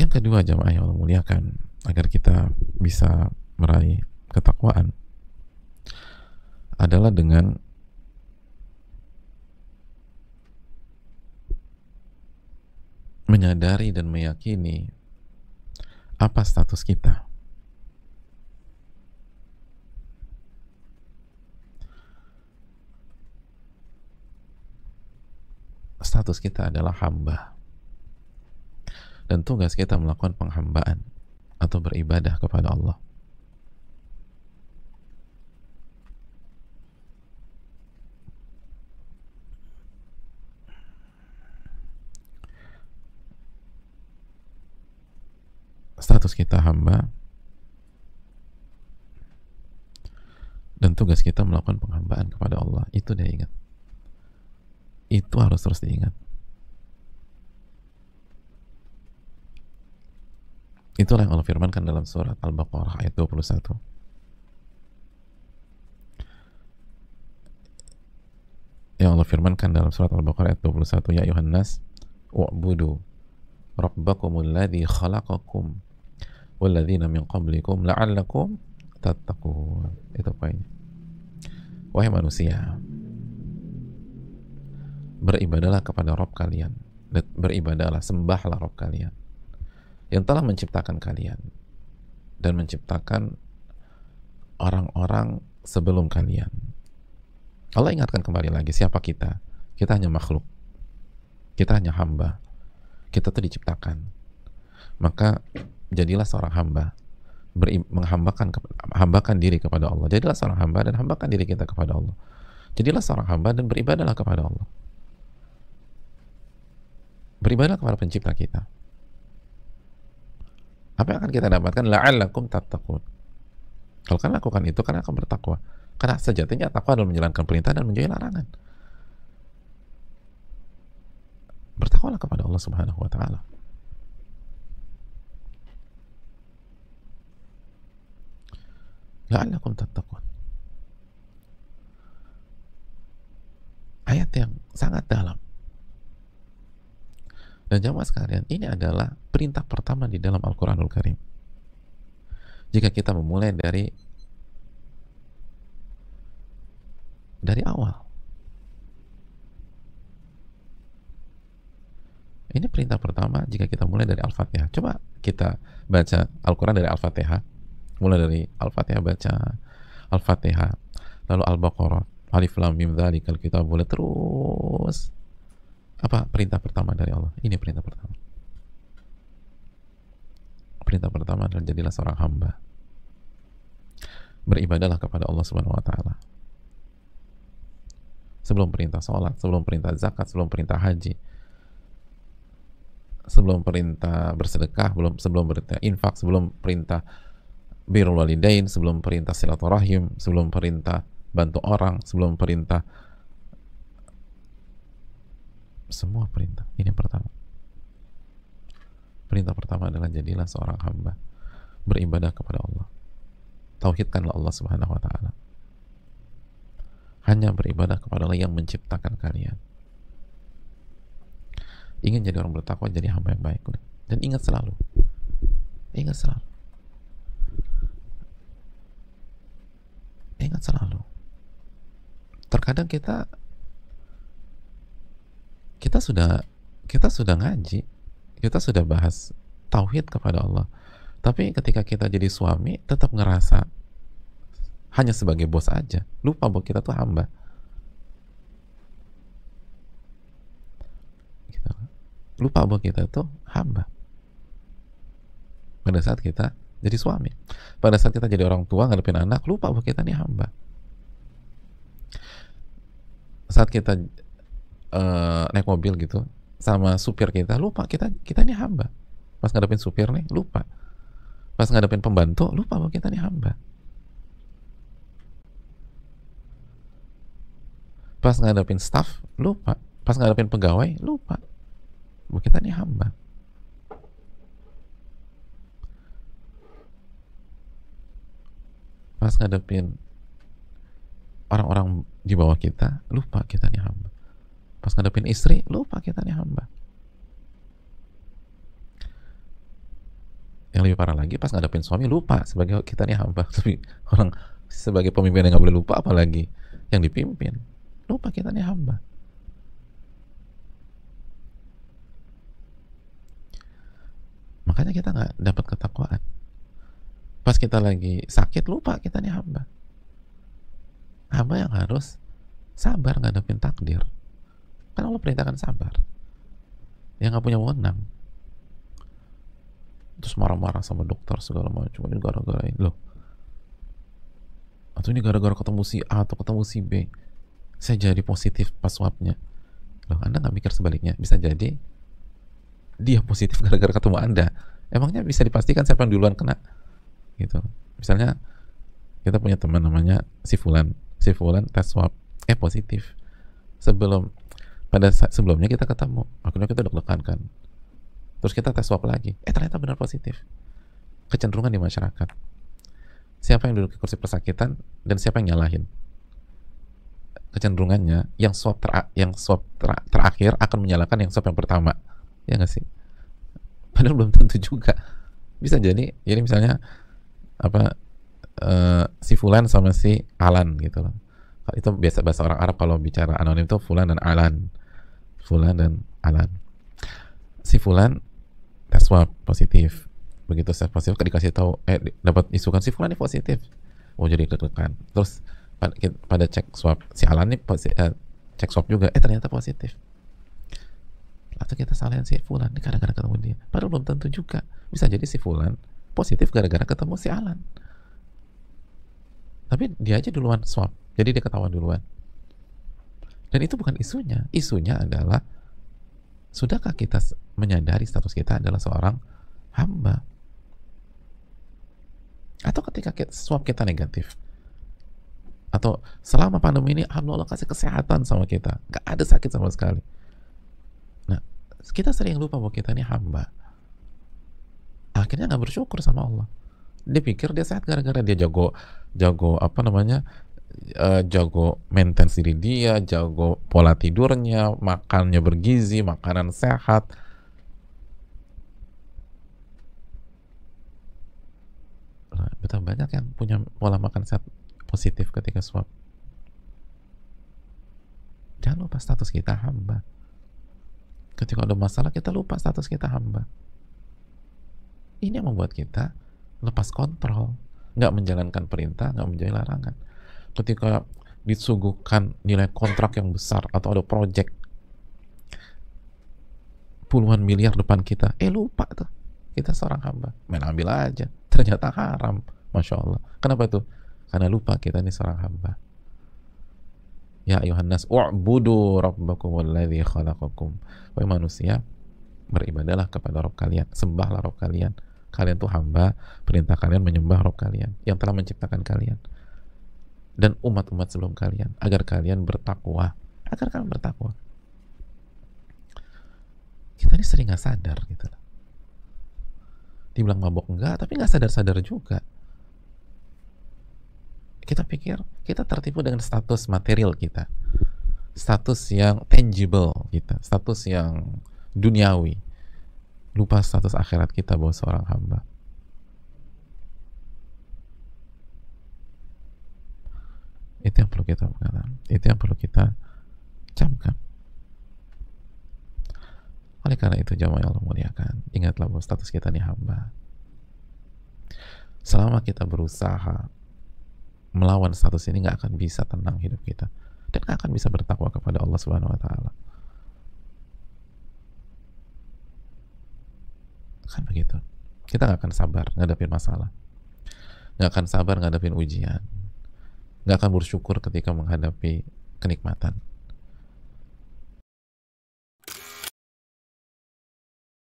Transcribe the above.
Yang kedua, jamaah yang Allah muliakan, agar kita bisa meraih ketakwaan adalah dengan menyadari dan meyakini apa status kita. Status kita adalah hamba, dan tugas kita melakukan penghambaan atau beribadah kepada Allah. Status kita hamba, dan tugas kita melakukan penghambaan kepada Allah. Itu dia ingat. Itu harus terus diingat. Itulah yang Allah firmankan dalam surat Al-Baqarah ayat 21. Yang Allah firmankan dalam surat Al-Baqarah ayat 21, ya ayuhan nas u'budu rabbakumul ladzi khalaqakum walladzina min qablikum la'allakum tattaqun. Itu poinnya. Wahai manusia, beribadahlah kepada Rabb kalian, beribadahlah, sembahlah Rabb kalian yang telah menciptakan kalian dan menciptakan orang-orang sebelum kalian. Allah ingatkan kembali lagi, siapa kita? Kita hanya makhluk, kita hanya hamba, kita tuh diciptakan. Maka jadilah seorang hamba, hambakan diri kepada Allah. Jadilah seorang hamba dan hambakan diri kita kepada Allah. Jadilah seorang hamba dan beribadahlah kepada Allah. Beribadah kepada pencipta kita. Apa yang akan kita dapatkan? La'allakum tattaqun. Kalau kalian lakukan itu, kalian akan bertakwa. Karena sejatinya takwa adalah menjalankan perintah dan menjauhi larangan. Bertakwalah kepada Allah Subhanahu wa ta'ala. La'allakum tattaqun. Ayat yang sangat dalam. Dan jamaah sekalian, ini adalah perintah pertama di dalam Al-Quranul Karim. Jika kita memulai dari awal. Ini perintah pertama jika kita mulai dari Al-Fatihah. Coba kita baca Al-Quran dari Al-Fatihah. Mulai dari Al-Fatihah, baca Al-Fatihah, lalu Al-Baqarah, Alif Lam Mim Dzalikal Kitab, boleh terus. Apa perintah pertama dari Allah? Ini perintah pertama. Perintah pertama adalah jadilah seorang hamba. Beribadahlah kepada Allah Subhanahu wa ta'ala. Sebelum perintah sholat, sebelum perintah zakat, sebelum perintah haji, sebelum perintah bersedekah, sebelum perintah infak, sebelum perintah birrul walidain, sebelum perintah silaturahim, sebelum perintah bantu orang, sebelum perintah semua perintah. Ini pertama. Perintah pertama adalah jadilah seorang hamba, beribadah kepada Allah. Tauhidkanlah Allah Subhanahu wa ta'ala. Hanya beribadah kepada Allah yang menciptakan kalian. Ingin jadi orang bertakwa, jadi hamba yang baik. Dan ingat selalu, ingat selalu, terkadang kita sudah ngaji, kita sudah bahas tauhid kepada Allah, tapi ketika kita jadi suami tetap ngerasa hanya sebagai bos aja, lupa bahwa kita tuh hamba. Lupa bahwa kita tuh hamba pada saat kita jadi suami, pada saat kita jadi orang tua ngadepin anak, lupa bahwa kita nih hamba. Saat kita naik mobil gitu sama supir kita, lupa kita nih hamba. Pas ngadepin supir nih, lupa. Pas ngadepin pembantu, lupa bahwa kita nih hamba. Pas ngadepin staff, lupa. Pas ngadepin pegawai, lupa bahwa kita nih hamba. Pas ngadepin orang-orang di bawah kita, lupa kita nih hamba. Pas ngadepin istri, lupa kita nih hamba. Yang lebih parah lagi pas ngadepin suami lupa sebagai kita nih hamba. Tapi orang sebagai pemimpin yang nggak boleh lupa, apalagi yang dipimpin. Lupa kita nih hamba. Makanya kita nggak dapat ketakwaan. Pas kita lagi sakit lupa kita nih hamba. Hamba yang harus sabar ngadepin takdir. Kan Allah perintahkan sabar. Yang nggak punya wewenang. Terus marah-marah sama dokter segala macam, ini gara-gara ini loh, atau ini gara-gara ketemu si A atau ketemu si B saya jadi positif pas swabnya. Loh, Anda nggak mikir sebaliknya? Bisa jadi dia positif gara-gara ketemu Anda. Emangnya bisa dipastikan siapa yang duluan kena gitu? Misalnya kita punya teman namanya si Fulan tes swab positif. Sebelumnya kita ketemu, akhirnya kita deg-degan kan. Terus kita tes swab lagi, ternyata benar positif. Kecenderungan di masyarakat, siapa yang duduk di kursi persakitan dan siapa yang nyalahin? Kecenderungannya yang swab terakhir akan menyalahkan yang swab yang pertama, ya nggak sih? Padahal belum tentu juga. Bisa jadi misalnya si Fulan sama si Alan gitu loh. Itu biasa bahasa orang Arab kalau bicara anonim itu Fulan dan Alan. Si Fulan tes swab positif. Begitu tes positif dikasih tahu dapat isukan si Fulan ini positif. Oh, jadi deg-degan. Terus pada cek swab si Alan nih cek swab juga ternyata positif. Atau kita salahin si Fulan ini gara-gara ketemu dia. Padahal belum tentu juga. Bisa jadi si Fulan positif gara-gara ketemu si Alan. Tapi dia aja duluan swab. Jadi dia ketahuan duluan. Dan itu bukan isunya. Isunya adalah sudahkah kita menyadari status kita adalah seorang hamba? Atau ketika swab kita negatif, atau selama pandemi ini alhamdulillah kasih kesehatan sama kita, gak ada sakit sama sekali. Nah, kita sering lupa bahwa kita ini hamba. Akhirnya gak bersyukur sama Allah. Dia pikir dia sehat gara-gara dia jago jago maintenance diri dia, jago pola tidurnya, makannya bergizi, makanan sehat. Betapa banyak yang punya pola makan sehat positif ketika swab. Jangan lupa status kita hamba. Ketika ada masalah kita lupa status kita hamba. Ini yang membuat kita lepas kontrol, nggak menjalankan perintah, nggak menjauhi larangan. Ketika disuguhkan nilai kontrak yang besar atau ada project puluhan miliar depan kita, lupa tuh kita seorang hamba, main ambil aja, ternyata haram. Masya Allah. Kenapa tuh? Karena lupa kita ini seorang hamba. Ya ayuhan nas u'budu rabbakum walladzi khalaqakum. Wahai manusia, beribadahlah kepada Rabb kalian, sembahlah Rabb kalian. Kalian tuh hamba, perintah kalian menyembah Rabb kalian yang telah menciptakan kalian dan umat-umat sebelum kalian, agar kalian bertakwa. Kita ini sering nggak sadar gitu. Dibilang mabok enggak, tapi nggak sadar-sadar juga. Kita pikir kita tertipu dengan status material kita, status yang tangible kita, status yang duniawi. Lupa status akhirat kita bahwa seorang hamba. Itu yang perlu kita katakan, itu yang perlu kita camkan. Oleh karena itu jamaah yang Allah muliakan, ingatlah bahwa status kita ini hamba. Selama kita berusaha melawan status ini, nggak akan bisa tenang hidup kita dan nggak akan bisa bertakwa kepada Allah Subhanahu Wa Taala. Kan begitu. Kita nggak akan sabar ngadepin masalah, nggak akan sabar ngadepin ujian, nggak akan bersyukur ketika menghadapi kenikmatan.